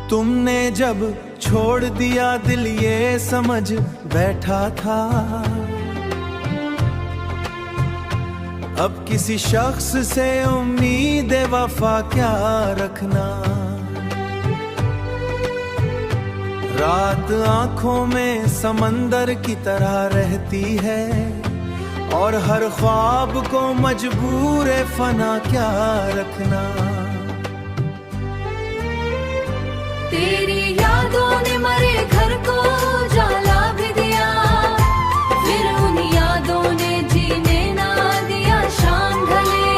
तुमने जब छोड़ दिया दिल ये समझ बैठा था, अब किसी शख्स से उम्मीद वफा क्या रखना। रात आंखों में समंदर की तरह रहती है और हर ख्वाब को मजबूर फना क्या रखना। तेरी यादों ने मरे घर को जाला भी दिया, फिर उन यादों ने जीने ना दिया शाम ढले।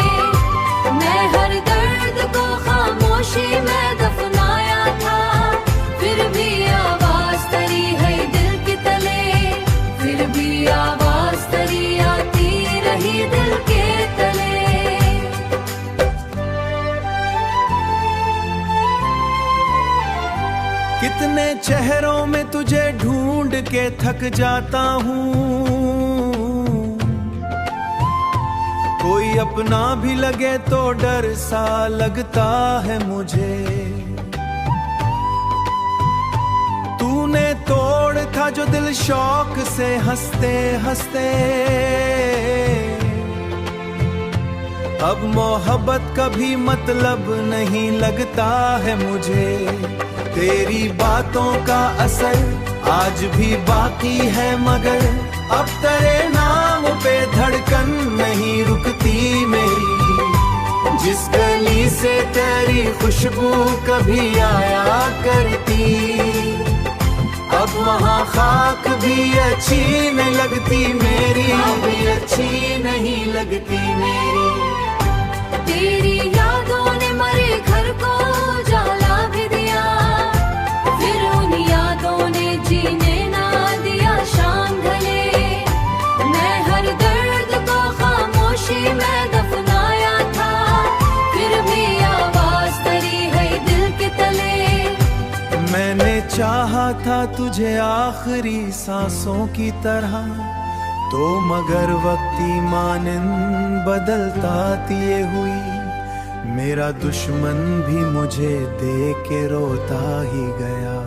मैं हर दर्द को खामोशी में दफनाया था, फिर भी आवाज तरी है दिल के तले, फिर भी आवाज तरी आती रही दिल के तले। कितने चेहरों में तुझे ढूंढ के थक जाता हूँ, कोई अपना भी लगे तो डर सा लगता है मुझे। तूने तोड़ था जो दिल शौक से हंसते हंसते, अब मोहब्बत का भी मतलब नहीं लगता है मुझे। तेरी बातों का असर आज भी बाकी है, मगर अब तेरे नाम पे धड़कन नहीं रुकती मेरी। जिस गली से तेरी खुशबू कभी आया करती, अब वहाँ खाक भी अच्छी नहीं लगती मेरी, भी अच्छी नहीं लगती मेरी। तेरी यादों ने मरे घर को जाला भी दिया, फिर उन यादों ने जीने ना दिया शाम ढले। मैं हर दर्द को खामोशी में दफनाया था, फिर भी आवाज तरी है दिल के तले। मैंने चाहा था तुझे आखिरी सांसों की तरह, तो मगर वक्ती मानिंद बदलता दिए हुई। मेरा दुश्मन भी मुझे देख के रोता ही गया।